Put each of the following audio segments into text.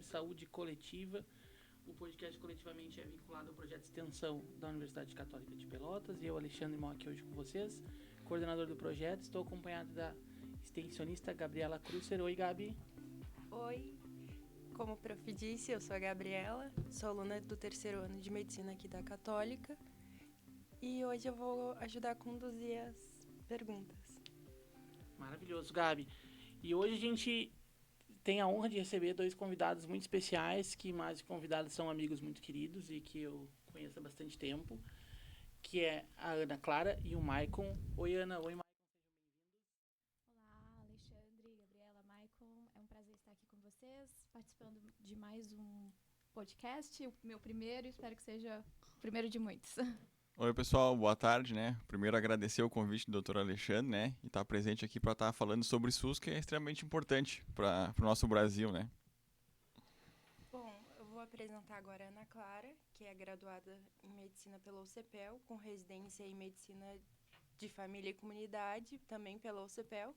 Saúde Coletiva. O podcast coletivamente é vinculado ao projeto de extensão da Universidade Católica de Pelotas. E eu, Alexandre Mó, aqui hoje com vocês, coordenador do projeto. Estou acompanhado da extensionista Gabriela Krusser. Oi, Gabi. Oi, como o prof disse, eu sou a Gabriela, sou aluna do terceiro ano de Medicina aqui da Católica. E hoje eu vou ajudar a conduzir as perguntas. Maravilhoso, Gabi. E hoje a gente tem a honra de receber dois convidados muito especiais, que mais convidados são amigos muito queridos e que eu conheço há bastante tempo, que é a Ana Clara e o Maicon. Oi, Ana. Oi, Maicon. Olá, Alexandre, Gabriela, Maicon. É um prazer estar aqui com vocês, participando de mais um podcast, o meu primeiro, espero que seja o primeiro de muitos. Oi, pessoal, boa tarde, né? Primeiro agradecer o convite do Dr. Alexandre, né? E estar presente aqui para estar falando sobre SUS, que é extremamente importante para o nosso Brasil, né? Bom, eu vou apresentar agora a Ana Clara, que é graduada em Medicina pela UCPEL, com residência em Medicina de Família e Comunidade, também pela UCPEL.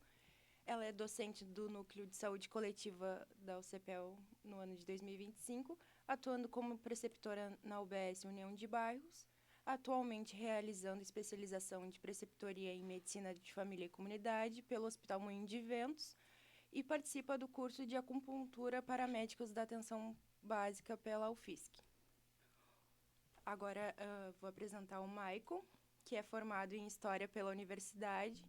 Ela é docente do Núcleo de Saúde Coletiva da UCPEL no ano de 2025, atuando como preceptora na UBS União de Bairros, atualmente realizando especialização de preceptoria em Medicina de Família e Comunidade pelo Hospital Moinho de Ventos e participa do curso de acupuntura para médicos da atenção básica pela UFSC. Agora vou apresentar o Maicon, que é formado em História pela Universidade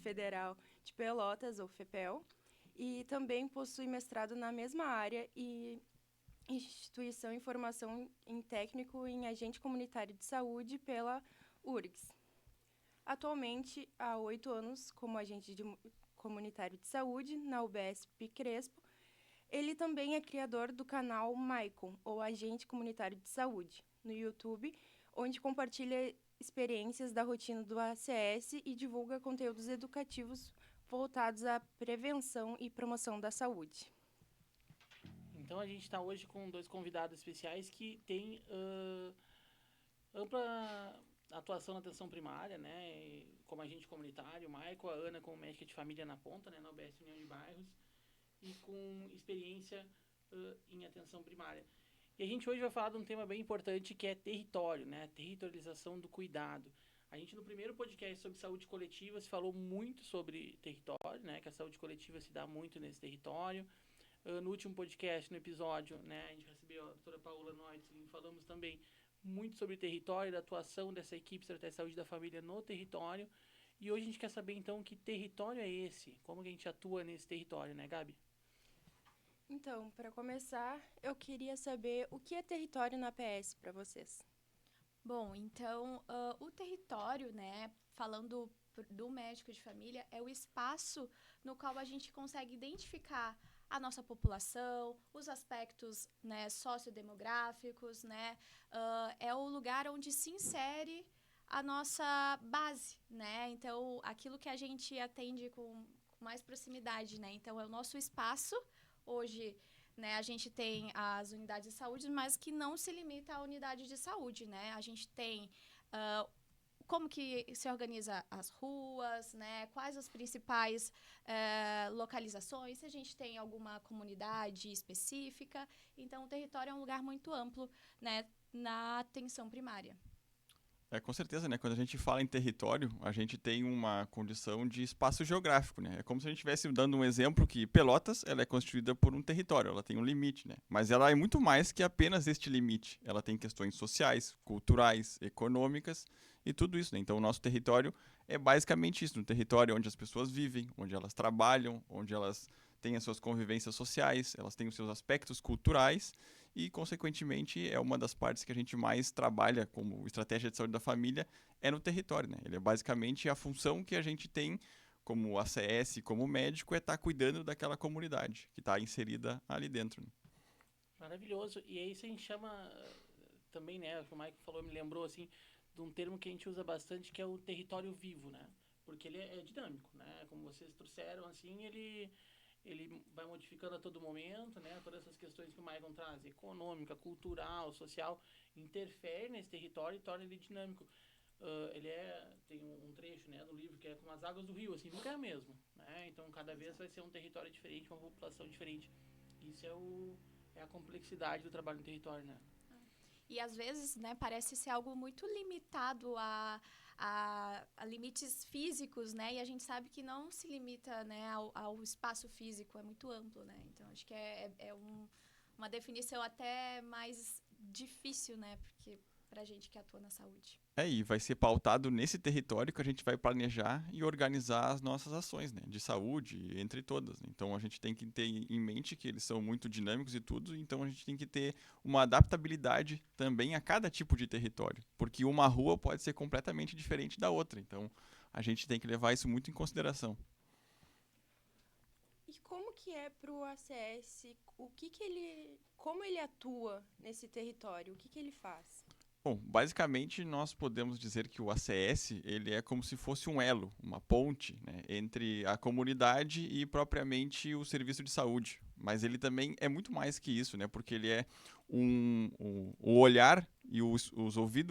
Federal de Pelotas, ou FEPEL, e também possui mestrado na mesma área e instituição em formação em técnico em agente comunitário de saúde pela URGS. Atualmente, há 8 anos, como agente comunitário de saúde na UBSP Crespo, ele também é criador do canal Maicon, ou Agente Comunitário de Saúde, no YouTube, onde compartilha experiências da rotina do ACS e divulga conteúdos educativos voltados à prevenção e promoção da saúde. Então a gente está hoje com dois convidados especiais que têm ampla atuação na atenção primária, né? Como agente comunitário, o Maicon, a Ana como médica de família na ponta, né? Na UBS União de Bairros, e com experiência em atenção primária. E a gente hoje vai falar de um tema bem importante que é território, né? Territorialização do cuidado. A gente no primeiro podcast sobre saúde coletiva se falou muito sobre território, né? Que a saúde coletiva se dá muito nesse território. No último podcast, no episódio, né? A gente recebeu a doutora Paula Noitzlin, falamos também muito sobre território, da atuação dessa equipe Estratégia de Saúde da Família no território. E hoje a gente quer saber então que território é esse? Como que a gente atua nesse território, né, Gabi? Então, para começar, eu queria saber o que é território na PS para vocês. Bom, então, o território, né, falando do médico de família, é o espaço no qual a gente consegue identificar a nossa população, os aspectos, né, sociodemográficos, né, é o lugar onde se insere a nossa base, né, então, aquilo que a gente atende com mais proximidade, né, então, é o nosso espaço, hoje, né, a gente tem as unidades de saúde, mas que não se limita à unidade de saúde, né? A gente tem como que se organiza as ruas, né? Quais as principais localizações, se a gente tem alguma comunidade específica. Então, o território é um lugar muito amplo, né, na atenção primária. Com certeza, né? Quando a gente fala em território, a gente tem uma condição de espaço geográfico, né? É como se a gente estivesse dando um exemplo que Pelotas, ela é constituída por um território, ela tem um limite, né? Mas ela é muito mais que apenas este limite. Ela tem questões sociais, culturais, econômicas e tudo isso, né? Então, o nosso território é basicamente isso, um território onde as pessoas vivem, onde elas trabalham, onde elas têm as suas convivências sociais, elas têm os seus aspectos culturais e, consequentemente, é uma das partes que a gente mais trabalha como estratégia de saúde da família é no território, né? Ele é basicamente a função que a gente tem como ACS, como médico, é estar cuidando daquela comunidade que está inserida ali dentro. Né? Maravilhoso. E aí isso a gente chama também, né, o que o Maicon falou, me lembrou, assim, de um termo que a gente usa bastante, que é o território vivo, né? Porque ele é dinâmico, né? Como vocês trouxeram, assim, ele vai modificando a todo momento, né? Todas essas questões que o Maicon traz, econômica, cultural, social, interfere nesse território e torna ele dinâmico. tem um trecho, né, do livro que é como as águas do rio, assim, nunca é a mesma, né? Então cada vez vai ser um território diferente, uma população diferente. Isso é a complexidade do trabalho no território, né? E às vezes, né, parece ser algo muito limitado a limites físicos, né? E a gente sabe que não se limita, né, ao espaço físico, é muito amplo, né? Então, acho que uma definição até mais difícil, né? Porque pra gente que atua na saúde. E vai ser pautado nesse território que a gente vai planejar e organizar as nossas ações, né, de saúde, entre todas. Então, a gente tem que ter em mente que eles são muito dinâmicos e tudo, então a gente tem que ter uma adaptabilidade também a cada tipo de território, porque uma rua pode ser completamente diferente da outra. Então, a gente tem que levar isso muito em consideração. E como que é pro ACS? Como ele atua nesse território? O que ele faz? Bom, basicamente nós podemos dizer que o ACS ele é como se fosse um elo, uma ponte, né, entre a comunidade e propriamente o serviço de saúde. Mas ele também é muito mais que isso, né, porque ele é o olhar e o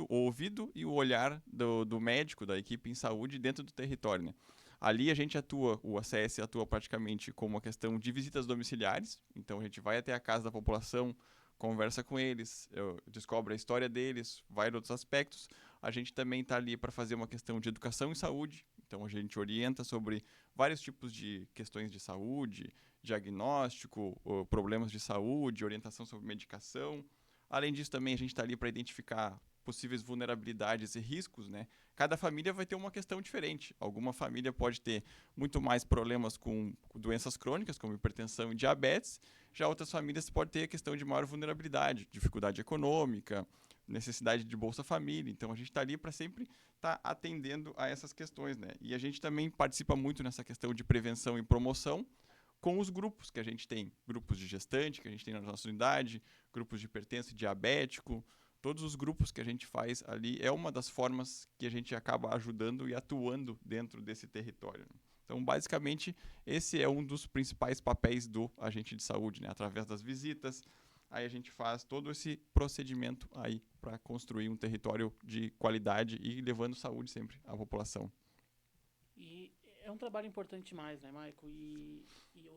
ouvido e o olhar do médico, da equipe em saúde dentro do território, né. Ali a gente atua, o ACS atua praticamente como uma questão de visitas domiciliares, então a gente vai até a casa da população, conversa com eles, descobre a história deles, vai em outros aspectos. A gente também está ali para fazer uma questão de educação e saúde, então a gente orienta sobre vários tipos de questões de saúde, diagnóstico, problemas de saúde, orientação sobre medicação. Além disso, também a gente está ali para identificar possíveis vulnerabilidades e riscos, né? Cada família vai ter uma questão diferente. Alguma família pode ter muito mais problemas com doenças crônicas, como hipertensão e diabetes. Já outras famílias podem ter a questão de maior vulnerabilidade, dificuldade econômica, necessidade de Bolsa Família. Então, a gente está ali para sempre estar atendendo a essas questões, né? E a gente também participa muito nessa questão de prevenção e promoção com os grupos que a gente tem. Grupos de gestante, que a gente tem na nossa unidade, grupos de hipertenso e diabético. Todos os grupos que a gente faz ali é uma das formas que a gente acaba ajudando e atuando dentro desse território. Então, basicamente, esse é um dos principais papéis do agente de saúde, né? Através das visitas, aí a gente faz todo esse procedimento aí para construir um território de qualidade e levando saúde sempre à população. E é um trabalho importante demais, né, Maico? E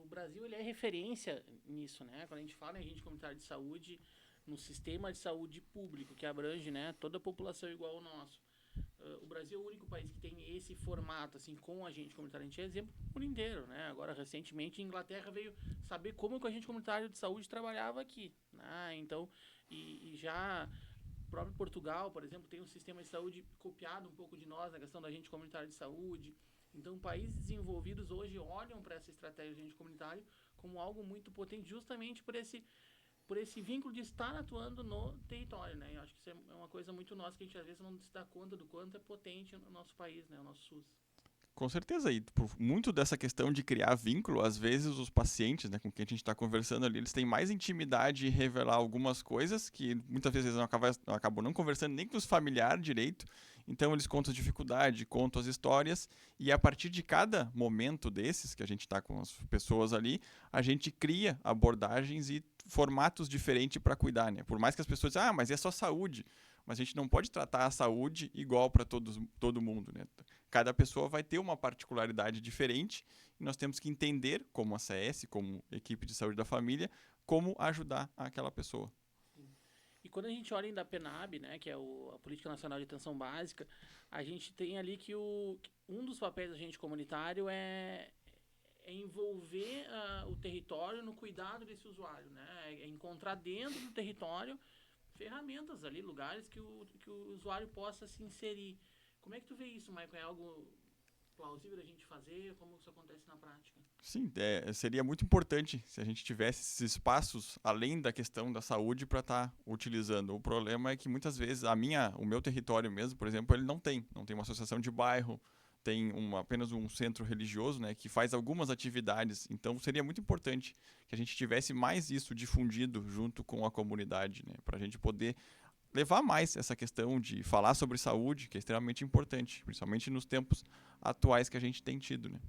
o Brasil ele é referência nisso, né? Quando a gente fala em agente comunitário de saúde, no sistema de saúde público, que abrange, né, toda a população igual ao nosso. O Brasil é o único país que tem esse formato, assim, com agente comunitário. A gente é exemplo por inteiro, né? Agora, recentemente, a Inglaterra veio saber como que o agente comunitário de saúde trabalhava aqui, né? Então, e já o próprio Portugal, por exemplo, tem um sistema de saúde copiado um pouco de nós na questão do agente comunitário de saúde. Então, países desenvolvidos hoje olham para essa estratégia de agente comunitário como algo muito potente, justamente por esse vínculo de estar atuando no território, né? Eu acho que isso é uma coisa muito nossa que a gente às vezes não se dá conta do quanto é potente no nosso país, né? O nosso SUS. Com certeza, e por muito dessa questão de criar vínculo, às vezes os pacientes, né, com quem a gente está conversando ali, eles têm mais intimidade em revelar algumas coisas que muitas vezes não acabam não conversando nem com os familiares direito, então eles contam a dificuldade, contam as histórias, e a partir de cada momento desses, que a gente está com as pessoas ali, a gente cria abordagens e formatos diferentes para cuidar, né? Por mais que as pessoas dizem, mas é só saúde, mas a gente não pode tratar a saúde igual para todo mundo, né? Cada pessoa vai ter uma particularidade diferente e nós temos que entender, como ACS, como equipe de saúde da família, como ajudar aquela pessoa. E quando a gente olha em da PNAB, né, que é a Política Nacional de Atenção Básica, a gente tem ali que um dos papéis do agente comunitário é envolver o território no cuidado desse usuário, né? É encontrar dentro do território ferramentas ali, lugares que o usuário possa se inserir. Como é que tu vê isso, Maicon? É algo plausível da gente fazer? Como isso acontece na prática? Sim, seria muito importante se a gente tivesse esses espaços, além da questão da saúde, para estar utilizando. O problema é que muitas vezes o meu território mesmo, por exemplo, ele não tem uma associação de bairro, tem apenas um centro religioso, né, que faz algumas atividades. Então, seria muito importante que a gente tivesse mais isso difundido junto com a comunidade, né, para a gente poder levar mais essa questão de falar sobre saúde, que é extremamente importante, principalmente nos tempos atuais que a gente tem tido, né.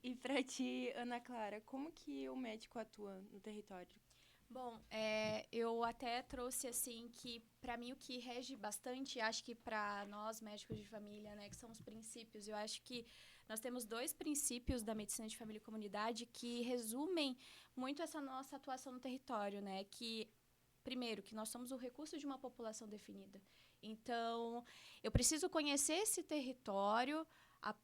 E para ti, Ana Clara, como que o médico atua no território? Bom, eu até trouxe assim que para mim o que rege bastante, acho que para nós médicos de família, né, que são os princípios. Eu acho que nós temos dois princípios da medicina de família e comunidade que resumem muito essa nossa atuação no território, né? Que primeiro, que nós somos o recurso de uma população definida. Então, eu preciso conhecer esse território,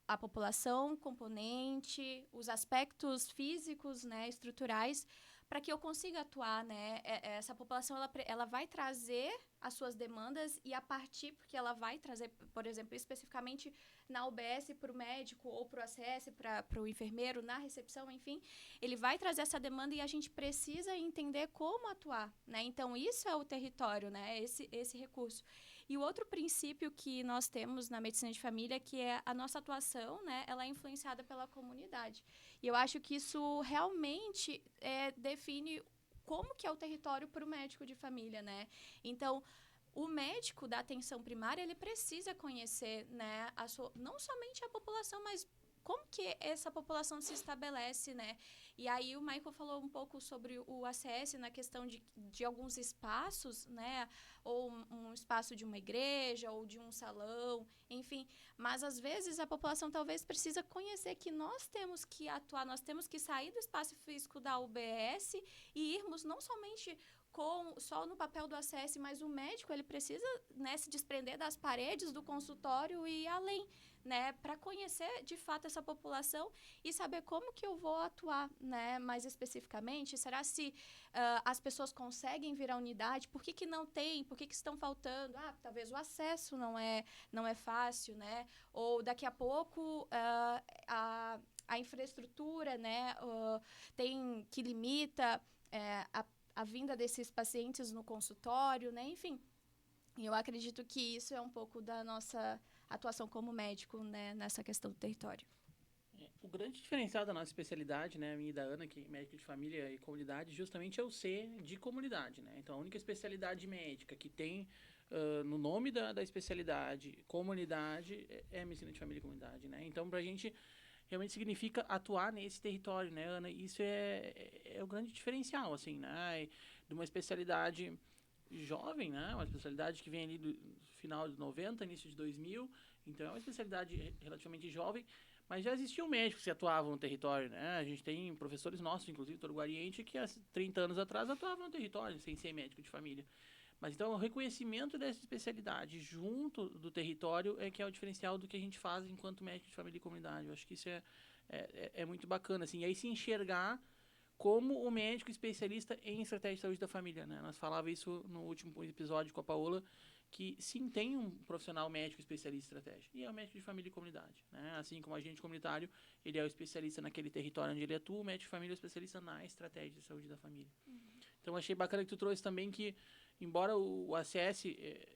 a população componente, os aspectos físicos, né, estruturais, para que eu consiga atuar, né? Essa população ela vai trazer as suas demandas e a partir, porque ela vai trazer, por exemplo, especificamente na UBS para o médico ou para o ACS, para o enfermeiro, na recepção, enfim, ele vai trazer essa demanda e a gente precisa entender como atuar, né? Então, isso é o território, né? Esse recurso. E o outro princípio que nós temos na medicina de família, que é a nossa atuação, né? Ela é influenciada pela comunidade. E eu acho que isso realmente define como que é o território para o médico de família, né? Então, o médico da atenção primária, ele precisa conhecer, né, não somente a população, mas como que essa população se estabelece, né? E aí o Michael falou um pouco sobre o ACS na questão de alguns espaços, né? Ou um espaço de uma igreja, ou de um salão, enfim. Mas, às vezes, a população talvez precisa conhecer que nós temos que atuar, nós temos que sair do espaço físico da UBS e irmos não somente só no papel do ACS, mas o médico, ele precisa, né, se desprender das paredes do consultório e ir além, né, para conhecer de fato essa população e saber como que eu vou atuar, né, mais especificamente. Será se as pessoas conseguem vir à unidade? Por que não tem? Por que estão faltando? Talvez o acesso não é fácil, né? Ou daqui a pouco a infraestrutura, né, tem que limita a vinda desses pacientes no consultório, né? Enfim, eu acredito que isso é um pouco da nossa atuação como médico, né, nessa questão do território. O grande diferencial da nossa especialidade, né, a minha e da Ana, que é médica de família e comunidade, justamente é o ser de comunidade, né? Então, a única especialidade médica que tem no nome da especialidade comunidade é a medicina de família e comunidade, né? Então, pra gente, realmente significa atuar nesse território, né, Ana? Isso é o grande diferencial, assim, né? De uma especialidade jovem, né? Uma especialidade que vem ali do final de 90, início de 2000. Então, é uma especialidade relativamente jovem, mas já existiam médicos que atuavam no território, né? A gente tem professores nossos, inclusive, Dr. Guariente, que há 30 anos atrás atuavam no território, sem ser médico de família. Mas então o reconhecimento dessa especialidade junto do território é que é o diferencial do que a gente faz enquanto médico de família e comunidade. Eu acho que isso é muito bacana, assim. E aí se enxergar como o médico especialista em estratégia de saúde da família, né? Nós falávamos isso no último episódio com a Paola, que sim, tem um profissional médico especialista em estratégia, e é o médico de família e comunidade, né? Assim como o agente comunitário, ele é o especialista naquele território onde ele atua, o médico de família é o especialista na estratégia de saúde da família. Então, achei bacana que tu trouxe também que, embora o ACS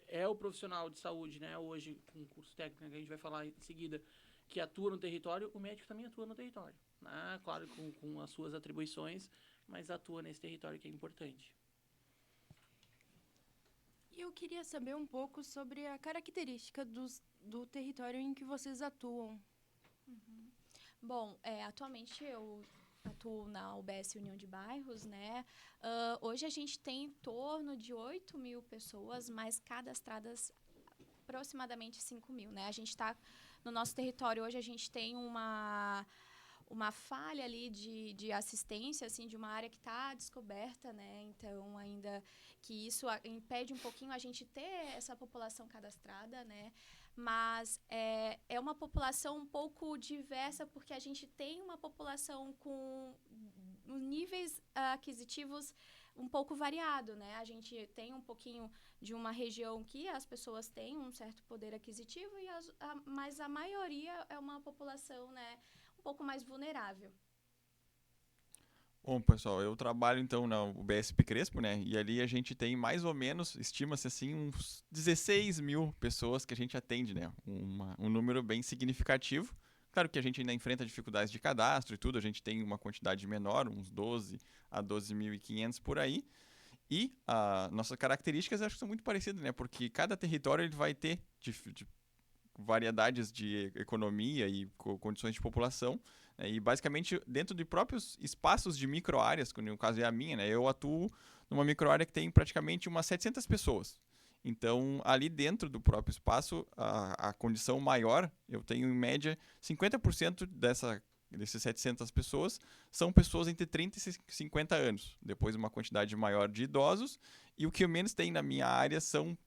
é o profissional de saúde, né, hoje, com o curso técnico que a gente vai falar em seguida, que atua no território, o médico também atua no território, né? Claro, com as suas atribuições, mas atua nesse território que é importante. E eu queria saber um pouco sobre a característica do território em que vocês atuam. Bom, atualmente eu atuo na UBS União de Bairros, né? Hoje a gente tem em torno de 8.000 pessoas, mas cadastradas aproximadamente 5.000, né? A gente está no nosso território hoje, a gente tem uma falha ali de assistência, assim, de uma área que está descoberta, né? Então, ainda que isso impede um pouquinho a gente ter essa população cadastrada, né? Mas é uma população um pouco diversa, porque a gente tem uma população com níveis aquisitivos um pouco variado, né? A gente tem um pouquinho de uma região que as pessoas têm um certo poder aquisitivo, mas a maioria é uma população, né, um pouco mais vulnerável. Bom, pessoal, eu trabalho então na UBSP Crespo, né? E ali a gente tem mais ou menos, estima-se assim, uns 16.000 pessoas que a gente atende, né? Um número bem significativo. Claro que a gente ainda enfrenta dificuldades de cadastro e tudo, a gente tem uma quantidade menor, uns 12 a 12.500 por aí. E as nossas características acho que são muito parecidas, né? Porque cada território ele vai ter variedades de economia e condições de população E basicamente, dentro de próprios espaços de microáreas, que no caso é a minha, né, eu atuo numa microárea que tem praticamente umas 700 pessoas. Então, ali dentro do próprio espaço, a condição maior, eu tenho em média 50% desses 700 pessoas são pessoas entre 30 e 50 anos. Depois uma quantidade maior de idosos. E o que menos tem na minha área são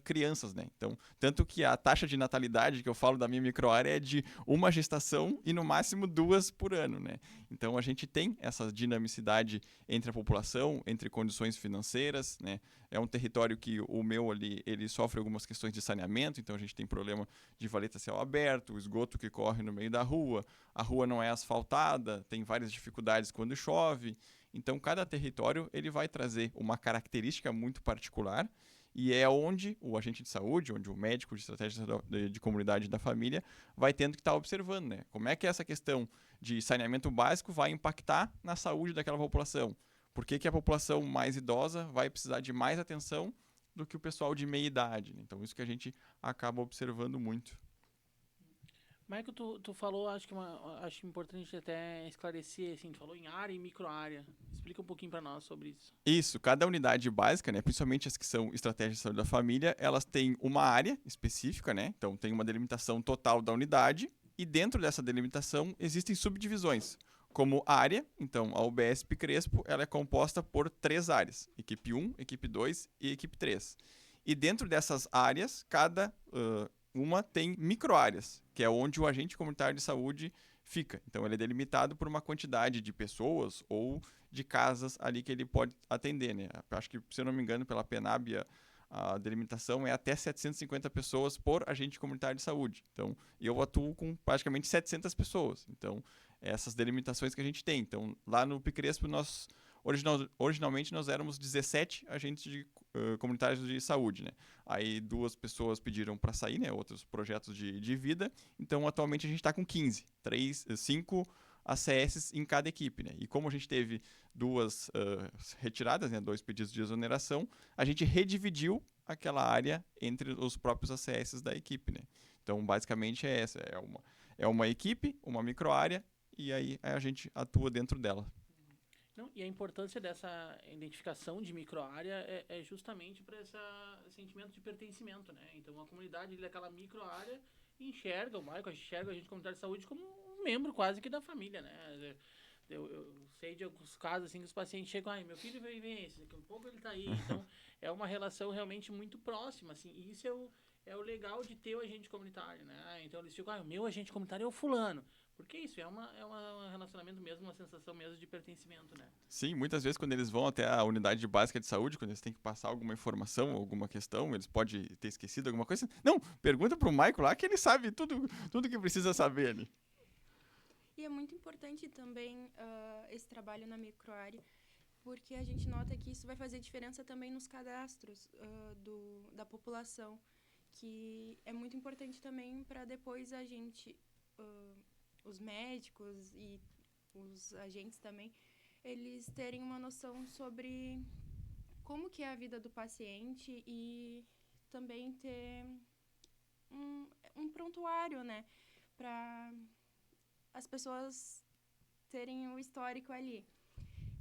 crianças, né? Então, tanto que a taxa de natalidade que eu falo da minha microárea é de uma gestação e no máximo 2 por ano, né? Então, a gente tem essa dinamicidade entre a população, entre condições financeiras, né? É um território que o meu ali, ele sofre algumas questões de saneamento, então a gente tem problema de valeta a céu aberto, o esgoto que corre no meio da rua, a rua não é asfaltada, tem várias dificuldades quando chove. Então, cada território ele vai trazer uma característica muito particular e é onde o agente de saúde, onde o médico de estratégia de comunidade da família vai tendo que estar observando, né? Como é que essa questão de saneamento básico vai impactar na saúde daquela população? Por que a população mais idosa vai precisar de mais atenção do que o pessoal de meia idade? Né? Então, isso que a gente acaba observando muito. Michael, tu falou, acho importante até esclarecer, assim, tu falou em área e microárea. Explica um pouquinho para nós sobre isso. Isso, cada unidade básica, né, principalmente as que são estratégias de saúde da família, elas têm uma área específica, né? Então tem uma delimitação total da unidade e dentro dessa delimitação existem subdivisões. Como área, então a UBS Crespo, ela é composta por 3 áreas, equipe 1, equipe 2 e equipe 3. E dentro dessas áreas, cada uma tem microáreas, que é onde o agente comunitário de saúde fica. Então, ele é delimitado por uma quantidade de pessoas ou de casas ali que ele pode atender, né? Acho que, se eu não me engano, pela PENAB, a delimitação é até 750 pessoas por agente comunitário de saúde. Então, eu atuo com praticamente 700 pessoas. Então, essas delimitações que a gente tem. Então, lá no Picrespo, nós originalmente nós éramos 17 agentes comunitários de saúde, né? Aí 2 pessoas pediram para sair, né? Outros projetos de vida. Então, atualmente a gente está com 15, 5 ACS em cada equipe, né? E como a gente teve 2 retiradas, né? 2 pedidos de exoneração, a gente redividiu aquela área entre os próprios ACS da equipe, né? Então, basicamente é essa, é uma equipe, uma microárea, e aí a gente atua dentro dela. Não, e a importância dessa identificação de microárea é justamente para esse sentimento de pertencimento, né? Então, a comunidade daquela microárea enxerga o Michael, enxerga a gente comunitário de saúde como um membro quase que da família, né? Eu sei de alguns casos assim que os pacientes chegam, meu filho veio esse, daqui a um pouco ele tá aí. Então, é uma relação realmente muito próxima, assim, e isso é o legal de ter o agente comunitário, né? Então, eles ficam, o meu agente comunitário é o fulano. Porque isso é um relacionamento mesmo, uma sensação mesmo de pertencimento, né? Sim, muitas vezes quando eles vão até a unidade básica de saúde, quando eles têm que passar alguma informação, alguma questão, eles podem ter esquecido alguma coisa. Não, pergunta pro Michael lá que ele sabe tudo que precisa saber ali. E é muito importante também esse trabalho na microárea, porque a gente nota que isso vai fazer diferença também nos cadastros da população, que é muito importante também para depois a gente... os médicos e os agentes também, eles terem uma noção sobre como que é a vida do paciente e também ter um prontuário, né, para as pessoas terem o histórico ali.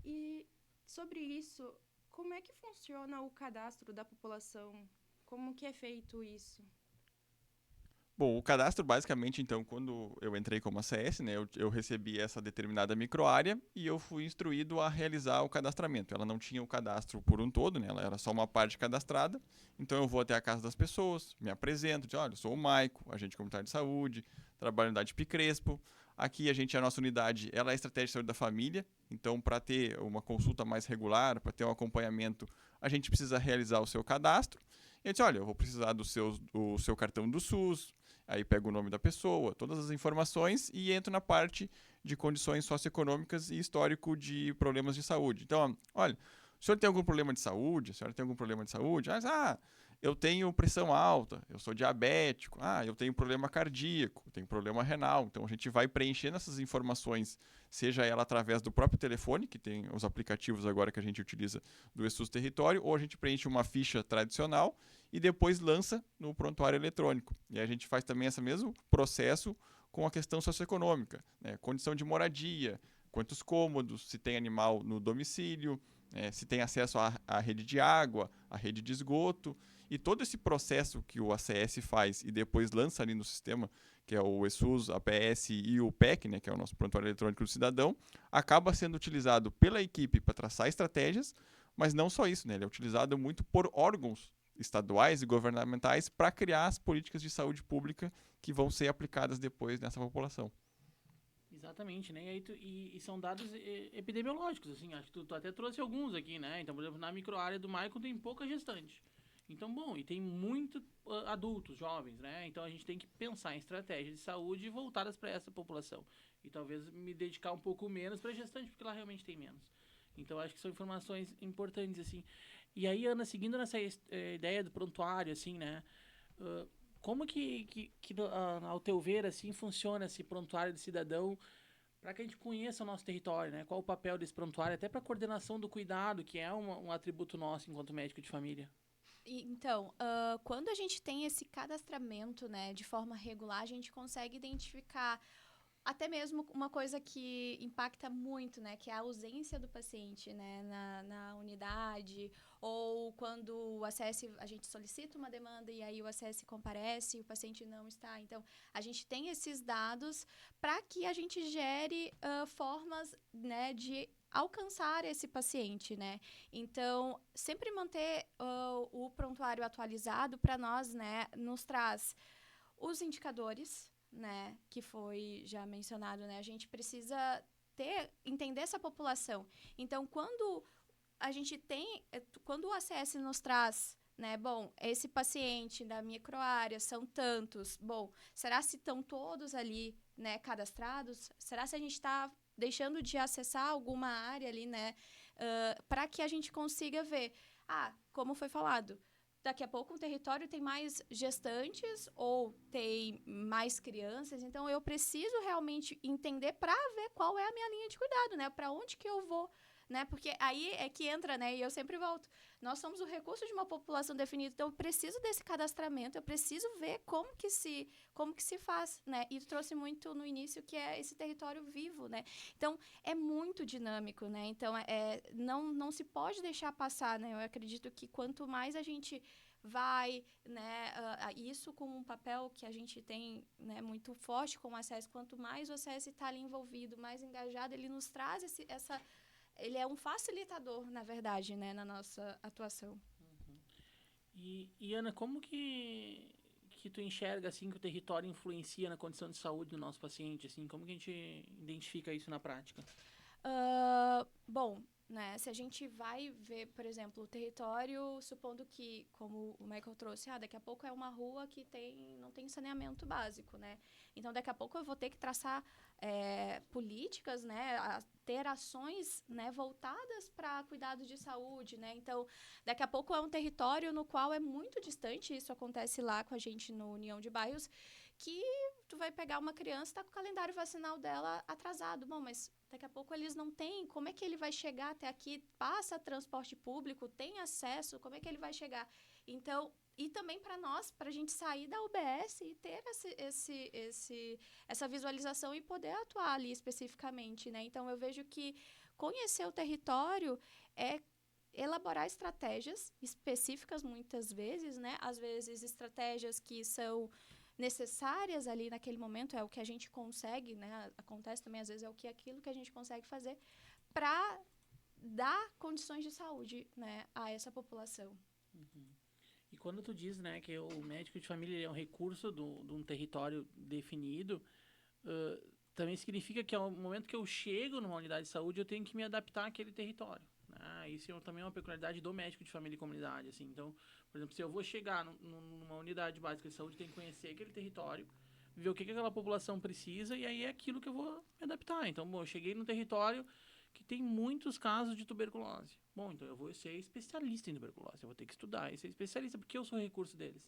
E sobre isso, como é que funciona o cadastro da população? Como que é feito isso? Bom, o cadastro, basicamente, então, quando eu entrei como ACS, né, eu recebi essa determinada microárea e eu fui instruído a realizar o cadastramento. Ela não tinha o cadastro por um todo, né, ela era só uma parte cadastrada. Então, eu vou até a casa das pessoas, me apresento, digo, olha, eu sou o Maico, agente comunitário de saúde, trabalho na unidade Picrespo. Aqui, a nossa unidade, ela é estratégia de saúde da família. Então, para ter uma consulta mais regular, para ter um acompanhamento, a gente precisa realizar o seu cadastro. E eu disse, olha, eu vou precisar do seu cartão do SUS. Aí pego o nome da pessoa, todas as informações e entro na parte de condições socioeconômicas e histórico de problemas de saúde. Então, olha, o senhor tem algum problema de saúde? A senhora tem algum problema de saúde? Eu tenho pressão alta, eu sou diabético, eu tenho problema cardíaco, eu tenho problema renal. Então, a gente vai preenchendo essas informações, seja ela através do próprio telefone, que tem os aplicativos agora que a gente utiliza do eSUS Território, ou a gente preenche uma ficha tradicional e depois lança no prontuário eletrônico. E a gente faz também esse mesmo processo com a questão socioeconômica, né? Condição de moradia, quantos cômodos, se tem animal no domicílio, se tem acesso à rede de água, à rede de esgoto, e todo esse processo que o ACS faz e depois lança ali no sistema, que é o ESUS, a PS e o PEC, né, que é o nosso prontuário eletrônico do cidadão, acaba sendo utilizado pela equipe para traçar estratégias, mas não só isso, né, ele é utilizado muito por órgãos estaduais e governamentais para criar as políticas de saúde pública que vão ser aplicadas depois nessa população. Exatamente, né? E são dados epidemiológicos, assim, acho que tu até trouxe alguns aqui, né? Então, por exemplo, na microárea do Maicon tem pouca gestante. Então, bom, e tem muito adultos, jovens, né? Então a gente tem que pensar em estratégias de saúde voltadas para essa população. E talvez me dedicar um pouco menos para gestante, porque lá realmente tem menos. Então acho que são informações importantes, assim. E aí, Ana, seguindo nessa ideia do prontuário, assim, né? Como que ao teu ver, assim, funciona esse prontuário de cidadão para que a gente conheça o nosso território, né? Qual o papel desse prontuário, até para a coordenação do cuidado, que é um atributo nosso enquanto médico de família. Então, quando a gente tem esse cadastramento, né, de forma regular, a gente consegue identificar até mesmo uma coisa que impacta muito, né, que é a ausência do paciente, né, na unidade, ou quando o ACS, a gente solicita uma demanda e aí o ACS comparece e o paciente não está. Então, a gente tem esses dados para que a gente gere formas, né, de alcançar esse paciente, né? Então, sempre manter o prontuário atualizado para nós, né, nos traz os indicadores, né, que foi já mencionado, né? A gente precisa entender essa população. Então, quando o ACS nos traz, né, bom, esse paciente da microárea são tantos, bom, será se estão todos ali, né, cadastrados? Será se a gente está deixando de acessar alguma área ali, né, para que a gente consiga ver, como foi falado, daqui a pouco um território tem mais gestantes ou tem mais crianças, então eu preciso realmente entender para ver qual é a minha linha de cuidado, né? Para onde que eu vou, né? Porque aí é que entra, né? E eu sempre volto. Nós somos o recurso de uma população definida, então eu preciso desse cadastramento, eu preciso ver como que se faz, né? E trouxe muito no início que é esse território vivo, né? Então, é muito dinâmico, né? Então, não se pode deixar passar, né? Eu acredito que quanto mais a gente vai, né, isso com um papel que a gente tem, né, muito forte com o ACS, quanto mais o ACS está ali envolvido, mais engajado, ele nos traz ele é um facilitador, na verdade, né, na nossa atuação. E Ana, como que tu enxerga, assim, que o território influencia na condição de saúde do nosso paciente, assim? Como que a gente identifica isso na prática? Bom, né, se a gente vai ver, por exemplo, o território, supondo que, como o Michael trouxe, daqui a pouco é uma rua que não tem saneamento básico, né? Então, daqui a pouco eu vou ter que traçar políticas, né, ter ações, né, voltadas para cuidados de saúde, né? Então, daqui a pouco é um território no qual é muito distante, isso acontece lá com a gente no União de Bairros, que tu vai pegar uma criança, tá com o calendário vacinal dela atrasado. Bom, mas daqui a pouco eles não têm, como é que ele vai chegar até aqui? Passa transporte público, tem acesso, como é que ele vai chegar? Então, e também para nós, para a gente sair da UBS e ter essa visualização e poder atuar ali especificamente, né? Então, eu vejo que conhecer o território é elaborar estratégias específicas muitas vezes, né? Às vezes, estratégias que são necessárias ali naquele momento, é o que a gente consegue, né? Acontece também, às vezes, aquilo que a gente consegue fazer para dar condições de saúde, né, a essa população. Uhum. E quando tu diz, né, que o médico de família é um recurso de um território definido, também significa que ao momento que eu chego numa unidade de saúde, eu tenho que me adaptar àquele território. Isso também é uma peculiaridade do médico de família e comunidade, assim. Então, por exemplo, se eu vou chegar numa unidade básica de saúde, eu tenho que conhecer aquele território, ver o que aquela população precisa, e aí é aquilo que eu vou me adaptar. Então, bom, eu cheguei num território que tem muitos casos de tuberculose. Bom, então eu vou ser especialista em tuberculose, eu vou ter que estudar e ser especialista, porque eu sou o recurso deles,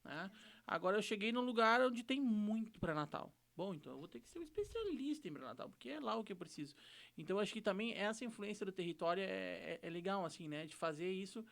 né? Agora eu cheguei num lugar onde tem muito pré-natal. Bom, então eu vou ter que ser um especialista em pré-natal, porque é lá o que eu preciso. Então, eu acho que também essa influência do território é legal, assim, né? De fazer isso,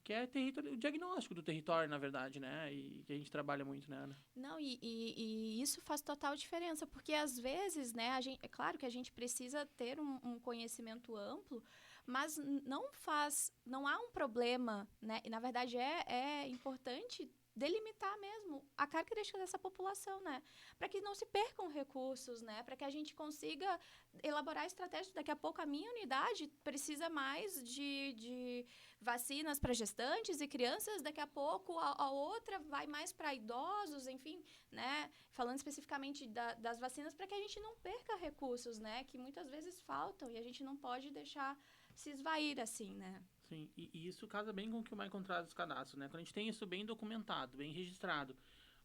que é o diagnóstico do território, na verdade, né? E que a gente trabalha muito, né, Ana? Não, e isso faz total diferença, porque às vezes, né, é claro que a gente precisa ter um conhecimento amplo, mas não há um problema, né? E na verdade é importante delimitar mesmo a característica dessa população, né? Para que não se percam recursos, né? Para que a gente consiga elaborar estratégias. Daqui a pouco a minha unidade precisa mais de vacinas para gestantes e crianças, daqui a pouco a outra vai mais para idosos, enfim, né? Falando especificamente das vacinas, para que a gente não perca recursos, né? Que muitas vezes faltam e a gente não pode deixar se esvair assim, né? Sim, e isso casa bem com o que o Maicon traz dos cadastros, né? Quando a gente tem isso bem documentado, bem registrado,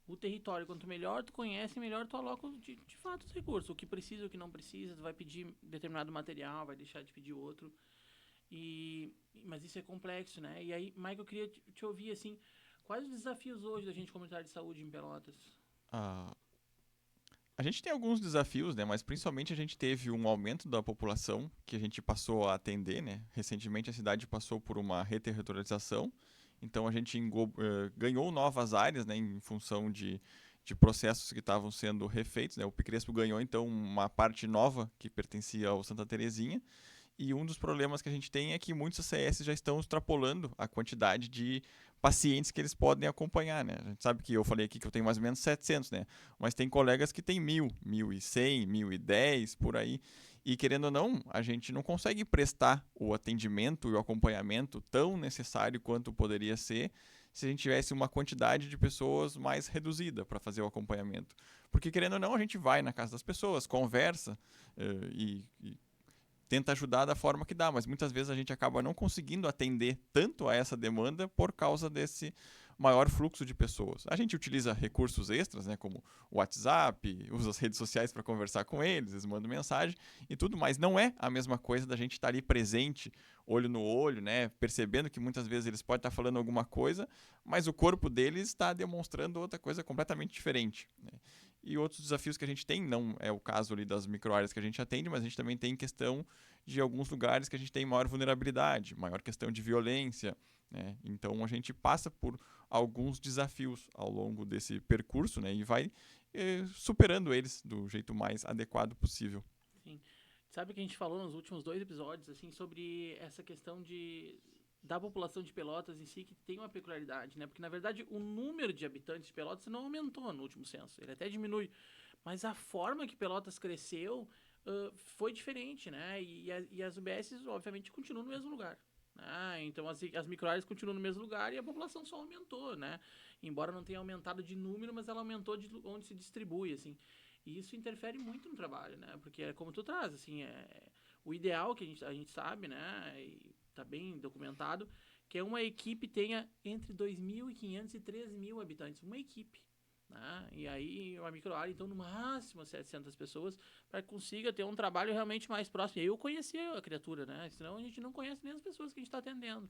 o território, quanto melhor tu conhece, melhor tu aloca de fato os recursos. O que precisa, o que não precisa, tu vai pedir determinado material, vai deixar de pedir outro. Mas isso é complexo, né? E aí, Maicon, eu queria te ouvir, assim, quais os desafios hoje da gente comunitária de saúde em Pelotas? Ah, a gente tem alguns desafios, né? Mas principalmente a gente teve um aumento da população que a gente passou a atender, né? Recentemente a cidade passou por uma reterritorialização, então a gente ganhou novas áreas, né? Em função de processos que estavam sendo refeitos, né? O Picrespo ganhou então uma parte nova que pertencia ao Santa Terezinha. E um dos problemas que a gente tem é que muitos ACS já estão extrapolando a quantidade de pacientes que eles podem acompanhar, né? A gente sabe que eu falei aqui que eu tenho mais ou menos 700, né? Mas tem colegas que têm 1.000, 1.100, 1.010, por aí. E querendo ou não, a gente não consegue prestar o atendimento e o acompanhamento tão necessário quanto poderia ser se a gente tivesse uma quantidade de pessoas mais reduzida para fazer o acompanhamento. Porque querendo ou não, a gente vai na casa das pessoas, conversa e tenta ajudar da forma que dá, mas muitas vezes a gente acaba não conseguindo atender tanto a essa demanda por causa desse maior fluxo de pessoas. A gente utiliza recursos extras, né, como o WhatsApp, usa as redes sociais para conversar com eles, eles mandam mensagem e tudo, mas não é a mesma coisa da gente estar ali presente, olho no olho, né, percebendo que muitas vezes eles podem estar falando alguma coisa, mas o corpo deles está demonstrando outra coisa completamente diferente, né? E outros desafios que a gente tem, não é o caso ali das microáreas que a gente atende, mas a gente também tem questão de alguns lugares que a gente tem maior vulnerabilidade, maior questão de violência, né? Então a gente passa por alguns desafios ao longo desse percurso, né? E vai superando eles do jeito mais adequado possível. Sim. Sabe que a gente falou nos últimos 2 episódios, assim, sobre essa questão da população de Pelotas em si, que tem uma peculiaridade, né? Porque, na verdade, o número de habitantes de Pelotas não aumentou no último censo. Ele até diminui. Mas a forma que Pelotas cresceu foi diferente, né? E as UBSs, obviamente, continuam no mesmo lugar. Né? Então, as microáreas continuam no mesmo lugar e a população só aumentou, né? Embora não tenha aumentado de número, mas ela aumentou de onde se distribui, assim. E isso interfere muito no trabalho, né? Porque é como tu traz, assim, o ideal que a gente sabe, né? E tá bem documentado, que é uma equipe tenha entre 2.500 e 3.000 habitantes. Uma equipe. Né? E aí, uma microárea, então, no máximo 700 pessoas, para que consiga ter um trabalho realmente mais próximo. E aí eu conheci a criatura, né? Senão a gente não conhece nem as pessoas que a gente está atendendo.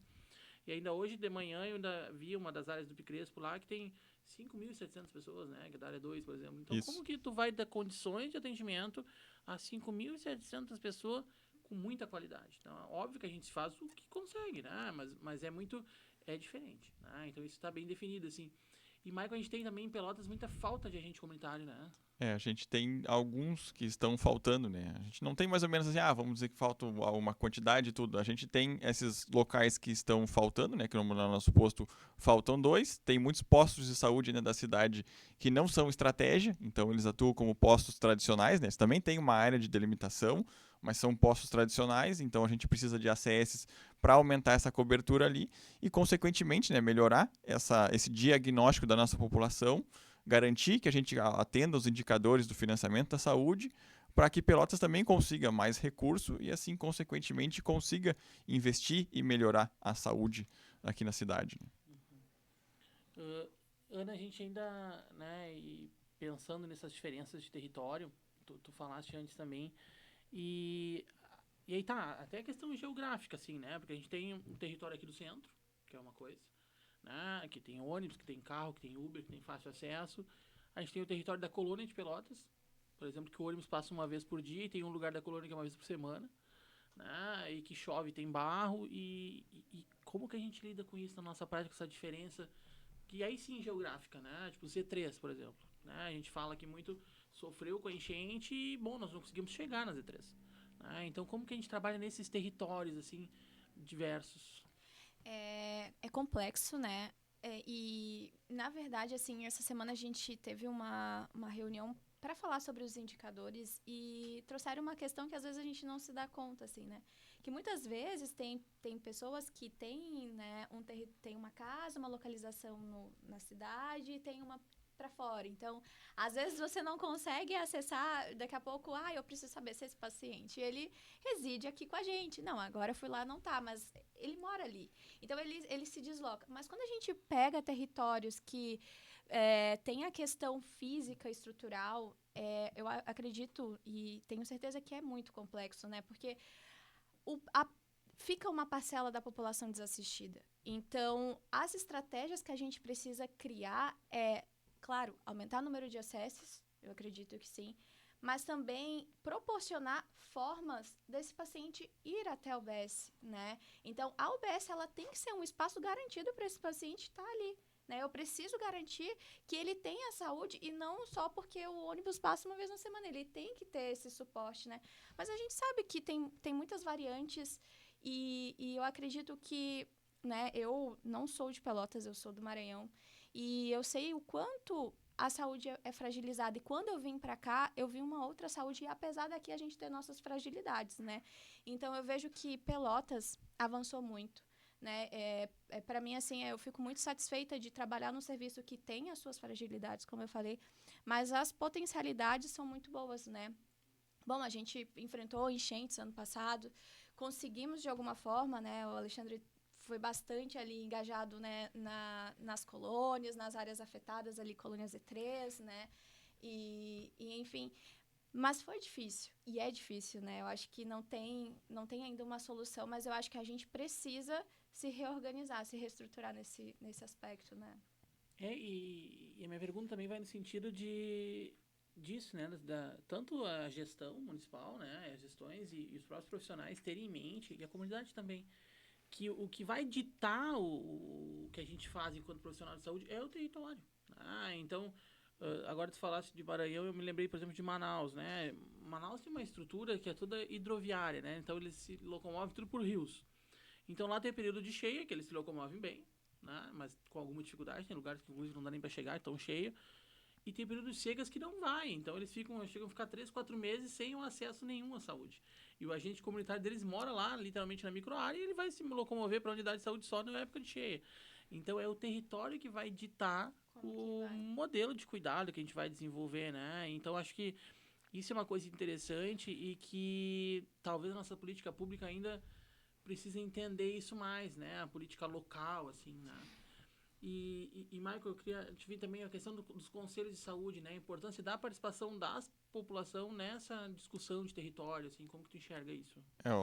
E ainda hoje, de manhã, eu ainda vi uma das áreas do Picrespo lá, que tem 5.700 pessoas, né? Que é da área 2, por exemplo. Então, como que tu vai dar condições de atendimento a 5.700 pessoas com muita qualidade? Então, é óbvio que a gente faz o que consegue, né? Mas é diferente, né? Então, isso está bem definido, assim. E, Michael, a gente tem também em Pelotas muita falta de agente comunitário, né? A gente tem alguns que estão faltando, né? A gente não tem mais ou menos assim, vamos dizer que falta uma quantidade e tudo. A gente tem esses locais que estão faltando, né? Que no nosso posto faltam 2. Tem muitos postos de saúde, né, da cidade que não são estratégia, então eles atuam como postos tradicionais, né? Eles também tem uma área de delimitação, mas são postos tradicionais, então a gente precisa de ACS para aumentar essa cobertura ali e, consequentemente, né, melhorar esse diagnóstico da nossa população, garantir que a gente atenda os indicadores do financiamento da saúde, para que Pelotas também consiga mais recurso e, assim, consequentemente, consiga investir e melhorar a saúde aqui na cidade. Ana, a gente ainda, né, e pensando nessas diferenças de território, tu falaste antes também, e aí tá, até a questão geográfica, assim, né, porque a gente tem um território aqui do centro, que é uma coisa, né, que tem ônibus, que tem carro, que tem Uber, que tem fácil acesso. A gente tem o território da colônia de Pelotas, por exemplo, que o ônibus passa uma vez por dia e tem um lugar da colônia que é uma vez por semana. né? E que chove, tem barro, e como que a gente lida com isso na nossa prática, essa diferença, que aí sim geográfica, né? Tipo Z3, por exemplo, né? A gente fala que muito sofreu com a enchente e, bom, nós não conseguimos chegar na Z3, né? Então, como que a gente trabalha nesses territórios, assim, diversos? É complexo, né? E, na verdade, assim, essa semana a gente teve uma reunião para falar sobre os indicadores e trouxeram uma questão que às vezes a gente não se dá conta, assim, né? Que muitas vezes tem pessoas que têm, né, tem uma casa, uma localização na cidade e tem uma para fora. Então, às vezes você não consegue acessar, daqui a pouco, eu preciso saber se esse paciente, ele reside aqui com a gente. Não, agora eu fui lá, não tá, mas ele mora ali. Então, ele se desloca. Mas quando a gente pega territórios que tem a questão física, estrutural, eu acredito e tenho certeza que é muito complexo, né? Porque fica uma parcela da população desassistida. Então, as estratégias que a gente precisa criar claro, aumentar o número de acessos, eu acredito que sim, mas também proporcionar formas desse paciente ir até a UBS, né? Então, a UBS, ela tem que ser um espaço garantido para esse paciente estar ali, né? Eu preciso garantir que ele tenha saúde e não só porque o ônibus passa uma vez na semana, ele tem que ter esse suporte, né? Mas a gente sabe que tem muitas variantes e eu acredito que, né, eu não sou de Pelotas, eu sou do Maranhão, e eu sei o quanto a saúde é fragilizada. E quando eu vim para cá, eu vi uma outra saúde, apesar daqui a gente ter nossas fragilidades, né? Então, eu vejo que Pelotas avançou muito, né? Para mim, assim, eu fico muito satisfeita de trabalhar num serviço que tem as suas fragilidades, como eu falei, mas as potencialidades são muito boas, né? Bom, a gente enfrentou enchentes ano passado, conseguimos de alguma forma, né? O Alexandre foi bastante ali engajado, né, nas colônias, nas áreas afetadas ali, colônia Z3, né, enfim, mas foi difícil, e é difícil, né, eu acho que não tem ainda uma solução, mas eu acho que a gente precisa se reorganizar, se reestruturar nesse aspecto, né. E a minha pergunta também vai no sentido disso, né, tanto a gestão municipal, né, as gestões e os próprios profissionais terem em mente, e a comunidade também, que o que vai ditar o que a gente faz enquanto profissional de saúde é o território. Então, agora tu falasse de Maranhão, eu me lembrei, por exemplo, de Manaus, né? Manaus tem uma estrutura que é toda hidroviária, né? Então, eles se locomovem tudo por rios. Então, lá tem período de cheia, que eles se locomovem bem, né? Mas com alguma dificuldade, tem lugares que inclusive não dá nem para chegar, tão cheia. E tem períodos secas que não vai. Então, eles chegam a ficar 3, 4 meses sem um acesso nenhum à saúde. E o agente comunitário deles mora lá, literalmente na microárea, e ele vai se locomover para a unidade de saúde só na época de cheia. Então, é o território que vai ditar o modelo de cuidado que a gente vai desenvolver, né? Então, acho que isso é uma coisa interessante e que talvez a nossa política pública ainda precise entender isso mais, né? A política local, assim, né? E Michael, eu queria te vir também a questão dos conselhos de saúde, né? A importância da participação da população nessa discussão de território, assim, como que tu enxerga isso?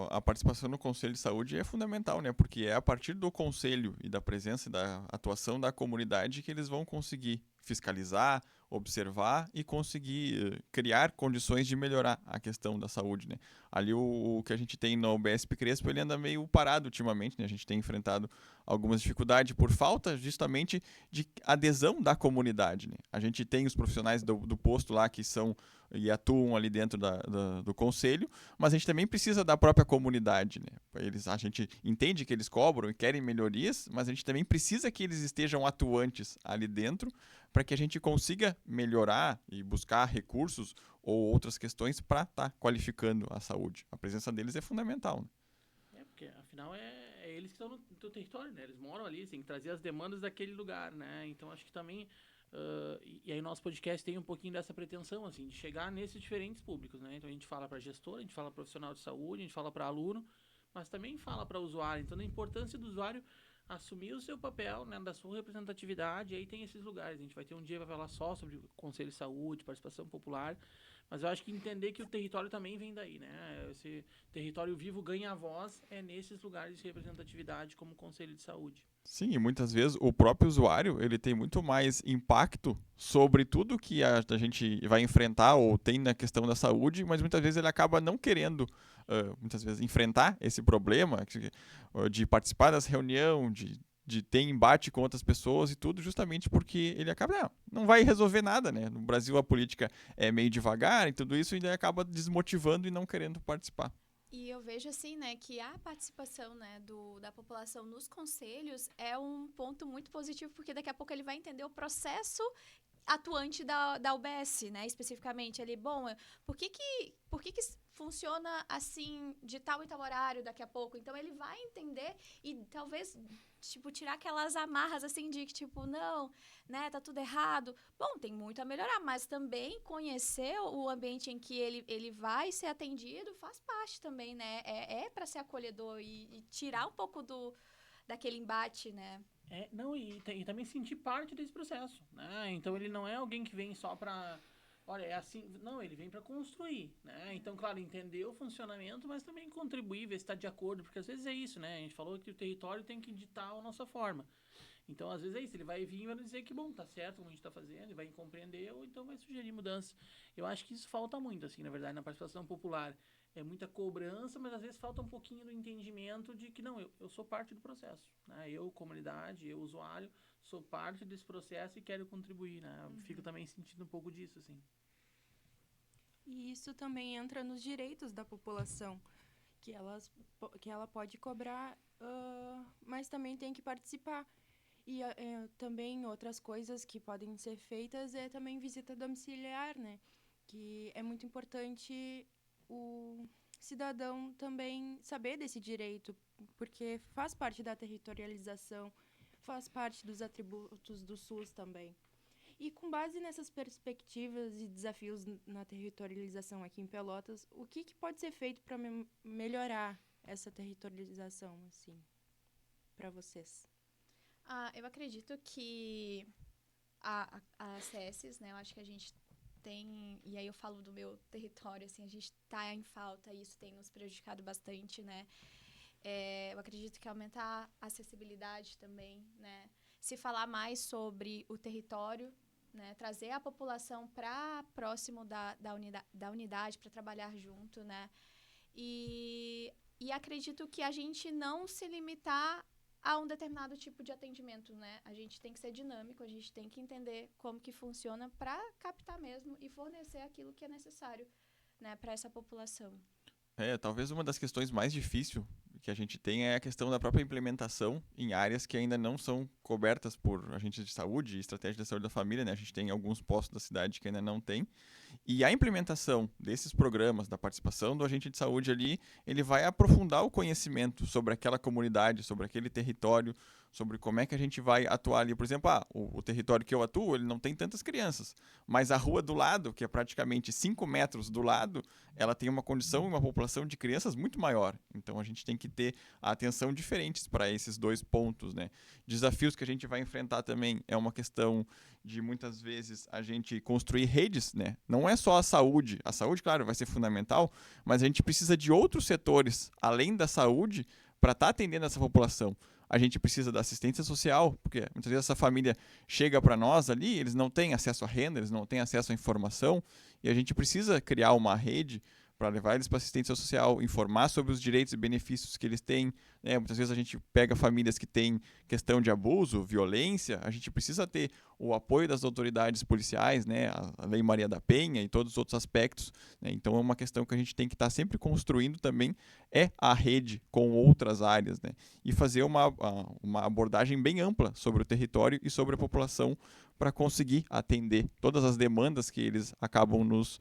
A participação no Conselho de Saúde é fundamental, né? Porque é a partir do Conselho e da presença e da atuação da comunidade que eles vão conseguir fiscalizar, observar e conseguir criar condições de melhorar a questão da saúde, né? Ali o que a gente tem no UBSP Crespo, ele anda meio parado ultimamente, né? A gente tem enfrentado algumas dificuldades por falta justamente de adesão da comunidade, né? A gente tem os profissionais do posto lá que são e atuam ali dentro do conselho, mas a gente também precisa da própria comunidade, né? A gente entende que eles cobram e querem melhorias, mas a gente também precisa que eles estejam atuantes ali dentro para que a gente consiga melhorar e buscar recursos ou outras questões para estar qualificando a saúde. A presença deles é fundamental, né? Porque afinal é eles que estão no teu território, né? Eles moram ali, tem que trazer as demandas daquele lugar, né? Então acho que também e aí nosso podcast tem um pouquinho dessa pretensão, assim, de chegar nesses diferentes públicos, né? Então a gente fala para gestor, a gente fala para profissional de saúde, a gente fala para aluno, mas também fala para usuário. Então a importância do usuário assumir o seu papel, né, da sua representatividade, e aí tem esses lugares. A gente vai ter um dia que vai falar só sobre o Conselho de Saúde, participação popular, Mas eu acho que entender que o território também vem daí, né? Esse território vivo ganha voz nesses lugares de representatividade, como o Conselho de Saúde. Sim, e muitas vezes o próprio usuário ele tem muito mais impacto sobre tudo que a gente vai enfrentar ou tem na questão da saúde, mas muitas vezes ele acaba não querendo, muitas vezes, enfrentar esse problema de participar das reuniões, de ter embate com outras pessoas e tudo, justamente porque ele acaba, não vai resolver nada, né? No Brasil a política é meio devagar e tudo isso, e ele acaba desmotivando e não querendo participar. E eu vejo assim, né, que a participação, né, da população nos conselhos é um ponto muito positivo, porque daqui a pouco ele vai entender o processo atuante da UBS, né, especificamente. Ele, bom, por que funciona assim de tal e tal horário daqui a pouco? Então ele vai entender e talvez tipo tirar aquelas amarras assim de que tipo, não, né, tá tudo errado. Bom, tem muito a melhorar, mas também conhecer o ambiente em que ele vai ser atendido faz parte também, né? É para ser acolhedor e tirar um pouco daquele embate, né? Não, e também sentir parte desse processo, né? Então ele não é alguém que vem só para, olha, é assim, não, ele vem para construir, né? Então, claro, entender o funcionamento, mas também contribuir, ver se está de acordo, porque às vezes é isso, né? A gente falou que o território tem que ditar a nossa forma. Então, às vezes é isso, ele vai vir e vai dizer que, bom, tá certo como a gente tá fazendo, ele vai compreender ou então vai sugerir mudança. Eu acho que isso falta muito, assim, na verdade, na participação popular. É muita cobrança, mas às vezes falta um pouquinho do entendimento de que, não, eu sou parte do processo, né? Eu, comunidade, eu, usuário, sou parte desse processo e quero contribuir, né? Fico também sentindo um pouco disso, assim. E isso também entra nos direitos da população, que ela pode cobrar, mas também tem que participar. E também outras coisas que podem ser feitas é também visita domiciliar, né? Que é muito importante o cidadão também saber desse direito, porque faz parte da territorialização, faz parte dos atributos do SUS também. E com base nessas perspectivas e desafios na territorialização aqui em Pelotas, o que pode ser feito para melhorar essa territorialização, assim, para vocês? Eu acredito que a ACS, né, eu acho que a gente tem, e aí eu falo do meu território, assim, a gente tá em falta e isso tem nos prejudicado bastante, né? Eu acredito que aumentar a acessibilidade também, né? Se falar mais sobre o território, né? Trazer a população para próximo da unidade para trabalhar junto, né? E acredito que a gente não se limitar a um determinado tipo de atendimento, né? A gente tem que ser dinâmico, a gente tem que entender como que funciona para captar mesmo e fornecer aquilo que é necessário, né, para essa população. Talvez uma das questões mais difíceis que a gente tem é a questão da própria implementação em áreas que ainda não são cobertas por agentes de saúde e estratégia da saúde da família, né? A gente tem alguns postos da cidade que ainda não tem. E a implementação desses programas, da participação do agente de saúde ali, ele vai aprofundar o conhecimento sobre aquela comunidade, sobre aquele território, sobre como é que a gente vai atuar ali. Por exemplo, o território que eu atuo, ele não tem tantas crianças, mas a rua do lado, que é praticamente 5 metros do lado, ela tem uma condição e uma população de crianças muito maior. Então a gente tem que ter a atenção diferentes para esses dois pontos, né? Desafios que a gente vai enfrentar também é uma questão de muitas vezes a gente construir redes, né? Não é só a saúde, claro, vai ser fundamental, mas a gente precisa de outros setores além da saúde para estar atendendo essa população. A gente precisa da assistência social, porque muitas vezes essa família chega para nós ali, eles não têm acesso à renda, eles não têm acesso à informação, e a gente precisa criar uma rede para levar eles para assistência social, informar sobre os direitos e benefícios que eles têm. Né? Muitas vezes a gente pega famílias que têm questão de abuso, violência, a gente precisa ter o apoio das autoridades policiais, né? A Lei Maria da Penha e todos os outros aspectos. Né? Então é uma questão que a gente tem que estar sempre construindo também, é a rede com outras áreas, né? E fazer uma abordagem bem ampla sobre o território e sobre a população para conseguir atender todas as demandas que eles acabam nos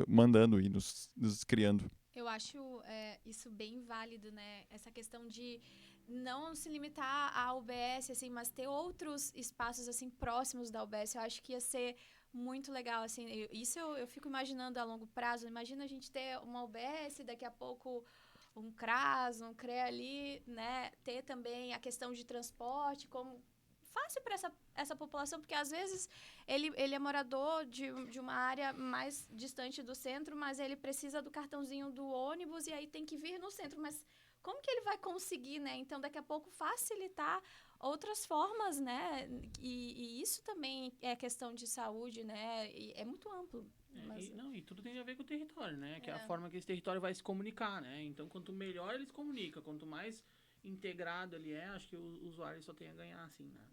mandando e nos criando. Eu acho isso bem válido, né? Essa questão de não se limitar à UBS, assim, mas ter outros espaços, assim, próximos da UBS. Eu acho que ia ser muito legal, assim. Eu fico imaginando a longo prazo. Imagina a gente ter uma UBS, daqui a pouco um CRAS, um CREA ali, né? Ter também a questão de transporte, como fácil para essa população, porque às vezes ele é morador de uma área mais distante do centro, mas ele precisa do cartãozinho do ônibus e aí tem que vir no centro, mas como que ele vai conseguir, né? Então, daqui a pouco, facilitar outras formas, né? E isso também é questão de saúde, né? E é muito amplo. Mas... E tudo tem a ver com o território, né? Que é a forma que esse território vai se comunicar, né? Então, quanto melhor ele se comunica, quanto mais integrado ele é, acho que o usuário só tem a ganhar, assim, né?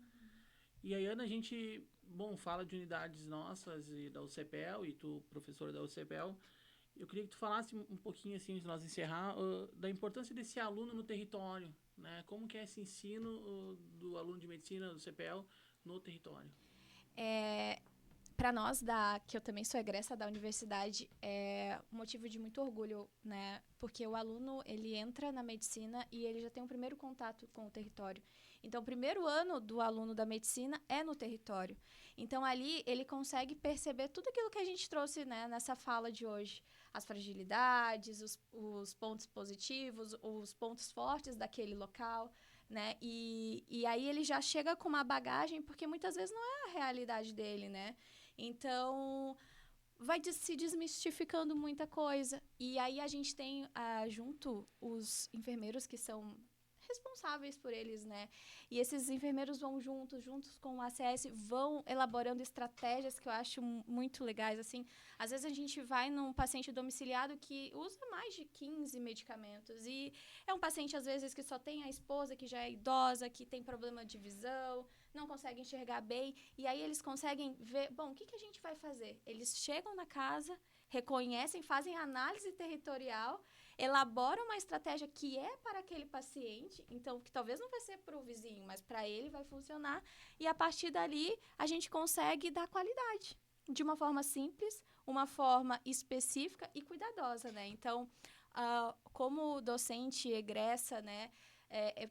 E aí, Ana, a gente, fala de unidades nossas e da UCPEL, e tu, professora da UCPEL, eu queria que tu falasse um pouquinho, assim, antes de nós encerrar, da importância desse aluno no território, né? Como que é esse ensino do aluno de medicina do CPEL no território? Para nós, que eu também sou egressa da universidade, é um motivo de muito orgulho, né? Porque o aluno, ele entra na medicina e ele já tem um primeiro contato com o território. Então, o primeiro ano do aluno da medicina é no território. Então, ali, ele consegue perceber tudo aquilo que a gente trouxe, né, nessa fala de hoje. As fragilidades, os pontos positivos, os pontos fortes daquele local, né? E aí ele já chega com uma bagagem, porque muitas vezes não é a realidade dele, né? Então, vai se desmistificando muita coisa. E aí a gente tem junto os enfermeiros que são responsáveis por eles, né? E esses enfermeiros vão juntos com o ACS, vão elaborando estratégias que eu acho muito legais, assim. Às vezes a gente vai num paciente domiciliado que usa mais de 15 medicamentos e é um paciente, às vezes, que só tem a esposa, que já é idosa, que tem problema de visão, não consegue enxergar bem, e aí eles conseguem ver, bom, o que a gente vai fazer? Eles chegam na casa, reconhecem, fazem análise territorial, elaboram uma estratégia que é para aquele paciente, então, que talvez não vai ser para o vizinho, mas para ele vai funcionar, e a partir dali a gente consegue dar qualidade, de uma forma simples, uma forma específica e cuidadosa, né? Então, como docente egressa, né,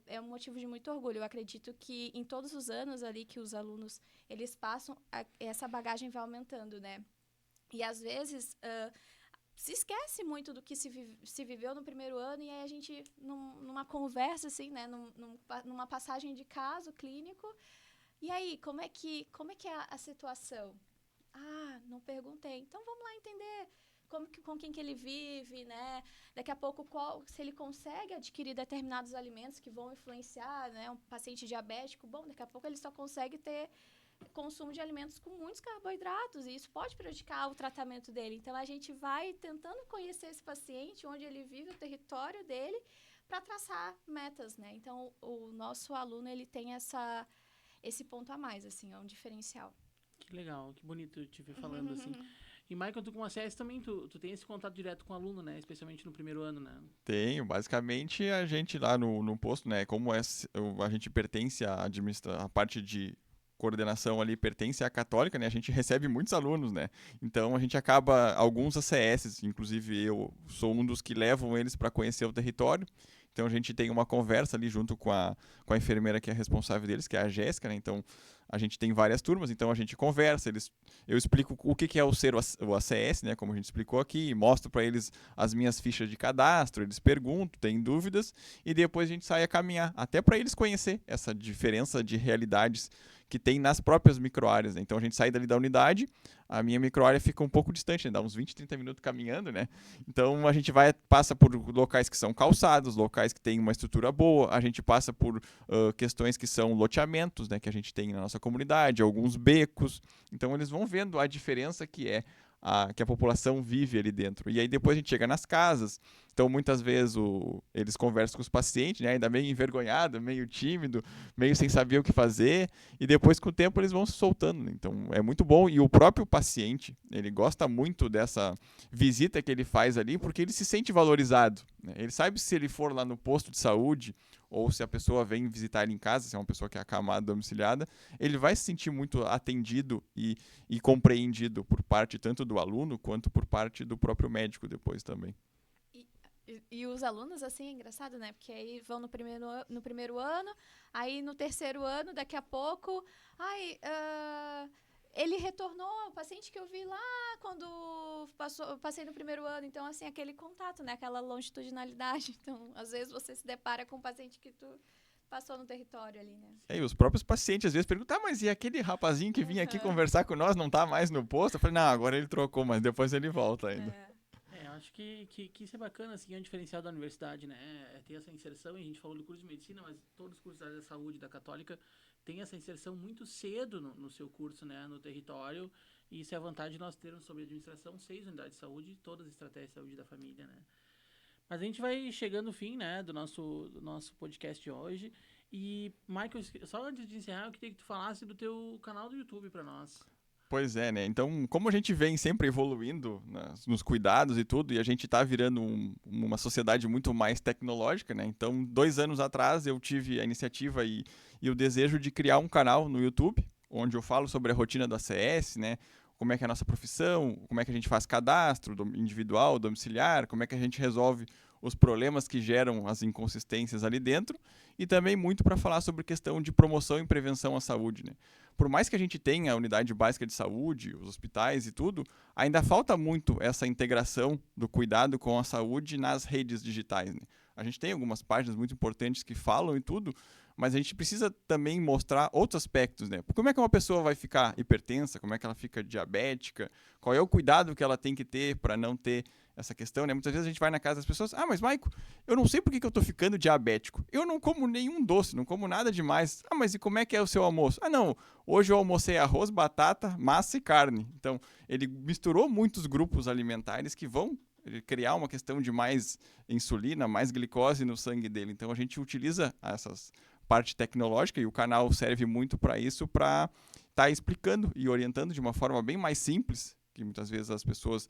é um motivo de muito orgulho. Eu acredito que em todos os anos ali que os alunos, eles passam, essa bagagem vai aumentando, né? E às vezes se esquece muito do que se viveu no primeiro ano, e aí a gente, numa conversa, assim, né, numa passagem de caso clínico, e aí, como é que é a situação? Não perguntei. Então, vamos lá entender com quem que ele vive, né? Daqui a pouco, se ele consegue adquirir determinados alimentos que vão influenciar, né? Um paciente diabético, bom, daqui a pouco ele só consegue ter consumo de alimentos com muitos carboidratos, e isso pode prejudicar o tratamento dele. Então, a gente vai tentando conhecer esse paciente, onde ele vive, o território dele, para traçar metas, né? Então, o nosso aluno, ele tem esse ponto a mais, assim, é um diferencial. Que legal, que bonito te ver falando, assim. E, Michael, tu com a CS também, tu tem esse contato direto com o aluno, né? Especialmente no primeiro ano, né? Tenho, basicamente a gente lá no posto, né? Como a gente pertence à parte de coordenação ali pertence à católica, né? A gente recebe muitos alunos, né? Então a gente acaba, alguns ACS, inclusive eu sou um dos que levam eles para conhecer o território. Então a gente tem uma conversa ali junto com a enfermeira que é responsável deles, que é a Jéssica, né? Então a gente tem várias turmas, então a gente conversa, eu explico o que é o ACS, né? Como a gente explicou aqui, mostro para eles as minhas fichas de cadastro, eles perguntam, têm dúvidas, e depois a gente sai a caminhar, até para eles conhecer essa diferença de realidades que tem nas próprias microáreas, né? Então a gente sai dali da unidade, a minha microárea fica um pouco distante, né? Dá uns 20, 30 minutos caminhando, né? Então a gente passa por locais que são calçados, locais que têm uma estrutura boa, a gente passa por questões que são loteamentos, né? Que a gente tem na nossa comunidade, alguns becos. Então eles vão vendo a diferença que a população vive ali dentro. E aí depois a gente chega nas casas, então muitas vezes eles conversam com os pacientes, né, ainda meio envergonhado, meio tímido, meio sem saber o que fazer, e depois com o tempo eles vão se soltando. Então é muito bom, e o próprio paciente, ele gosta muito dessa visita que ele faz ali, porque ele se sente valorizado, né? Ele sabe se ele for lá no posto de saúde, ou se a pessoa vem visitar ele em casa, se é uma pessoa que é acamada, domiciliada, ele vai se sentir muito atendido e compreendido por parte tanto do aluno quanto por parte do próprio médico depois também. E os alunos, assim, é engraçado, né? Porque aí vão no primeiro ano, aí no terceiro ano, daqui a pouco, ele retornou, o paciente que eu vi lá quando passei no primeiro ano. Então, assim, aquele contato, né? Aquela longitudinalidade. Então, às vezes você se depara com um paciente que tu passou no território ali, né? E os próprios pacientes às vezes perguntam, mas e aquele rapazinho que vinha aqui conversar com nós não tá mais no posto? Eu falei, não, agora ele trocou, mas depois ele volta ainda. Eu acho que isso é bacana, assim, é um diferencial da universidade, né? É ter essa inserção, e a gente falou do curso de medicina, mas todos os cursos da área da saúde, da católica, tem essa inserção muito cedo no seu curso, né? No território, e isso é a vantagem de nós termos sobre administração 6 unidades de saúde, todas as estratégias de saúde da família, né? Mas a gente vai chegando ao fim, né, do nosso podcast de hoje. E, Michael, só antes de encerrar, eu queria que tu falasse do teu canal do YouTube para nós. Pois é, né? Então, como a gente vem sempre evoluindo nos cuidados e tudo, e a gente tá virando uma sociedade muito mais tecnológica, né? Então, 2 anos atrás, eu tive a iniciativa e o desejo de criar um canal no YouTube, onde eu falo sobre a rotina do ACS, né? Como é que é a nossa profissão, como é que a gente faz cadastro individual, domiciliar, como é que a gente resolve os problemas que geram as inconsistências ali dentro, e também muito para falar sobre questão de promoção e prevenção à saúde, né? Por mais que a gente tenha a unidade básica de saúde, os hospitais e tudo, ainda falta muito essa integração do cuidado com a saúde nas redes digitais, né? A gente tem algumas páginas muito importantes que falam e tudo, mas a gente precisa também mostrar outros aspectos, né? Como é que uma pessoa vai ficar hipertensa, como é que ela fica diabética, qual é o cuidado que ela tem que ter para não ter essa questão, né? Muitas vezes a gente vai na casa das pessoas, mas Maico, eu não sei por que eu tô ficando diabético. Eu não como nenhum doce, não como nada demais. Mas e como é que é o seu almoço? Não, hoje eu almocei arroz, batata, massa e carne. Então, ele misturou muitos grupos alimentares que vão criar uma questão de mais insulina, mais glicose no sangue dele. Então, a gente utiliza essas parte tecnológica e o canal serve muito para isso, para estar explicando e orientando de uma forma bem mais simples, que muitas vezes as pessoas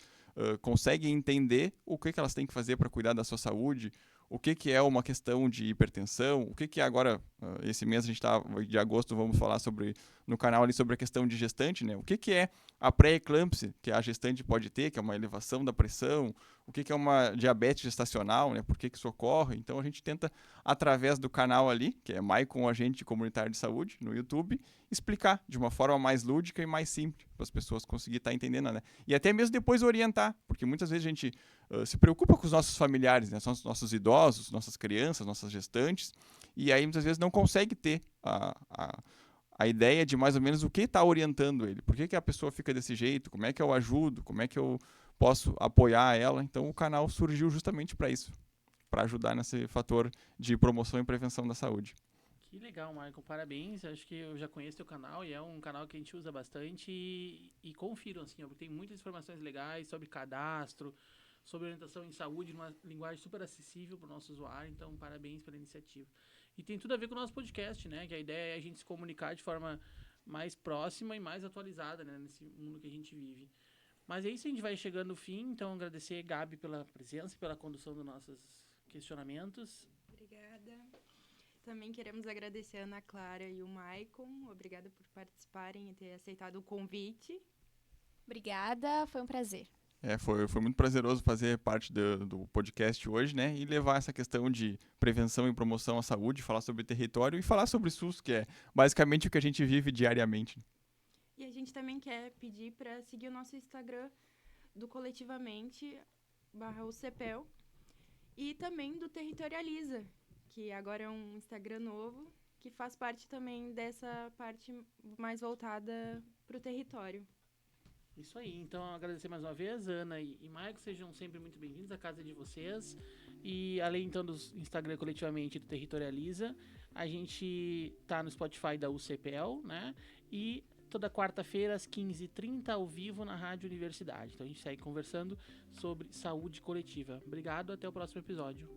conseguem entender o que elas têm que fazer para cuidar da sua saúde, o que é uma questão de hipertensão, o que é agora, esse mês a gente está de agosto, vamos falar sobre no canal ali sobre a questão de gestante, né? O que é a pré-eclâmpsia que a gestante pode ter, que é uma elevação da pressão, o que é uma diabetes gestacional, né? Por que isso ocorre? Então a gente tenta, através do canal ali, que é Maicon Agente Comunitário de Saúde, no YouTube, explicar de uma forma mais lúdica e mais simples, para as pessoas conseguirem estar entendendo, né? E até mesmo depois orientar, porque muitas vezes a gente se preocupa com os nossos familiares, né? São os nossos idosos, nossas crianças, nossas gestantes, e aí muitas vezes não consegue ter a ideia de mais ou menos o que está orientando ele. Por que a pessoa fica desse jeito? Como é que eu ajudo? Como é que eu posso apoiar ela? Então o canal surgiu justamente para isso, para ajudar nesse fator de promoção e prevenção da saúde. Que legal, Michael. Parabéns. Acho que eu já conheço teu canal e é um canal que a gente usa bastante e confiram, assim, porque tem muitas informações legais sobre cadastro, sobre orientação em saúde, numa linguagem super acessível para o nosso usuário. Então, parabéns pela iniciativa. E tem tudo a ver com o nosso podcast, né? Que a ideia é a gente se comunicar de forma mais próxima e mais atualizada, né? Nesse mundo que a gente vive. Mas é isso, a gente vai chegando no fim. Então, agradecer a Gabi pela presença e pela condução dos nossos questionamentos. Obrigada. Também queremos agradecer a Ana Clara e o Maicon. Obrigada por participarem e ter aceitado o convite. Obrigada, foi um prazer. Foi muito prazeroso fazer parte do podcast hoje, né? E levar essa questão de prevenção e promoção à saúde, falar sobre território e falar sobre SUS, que é basicamente o que a gente vive diariamente. E a gente também quer pedir para seguir o nosso Instagram do Coletivamente /UCPEL e também do Territorializa, que agora é um Instagram novo, que faz parte também dessa parte mais voltada para o território. Isso aí, então agradecer mais uma vez, Ana e Maicon, sejam sempre muito bem-vindos à casa de vocês. E além então do Instagram Coletivamente do Territorializa, a gente tá no Spotify da UCPEL, né? E toda quarta-feira às 15h30 ao vivo na Rádio Universidade. Então a gente segue conversando sobre saúde coletiva. Obrigado, até o próximo episódio.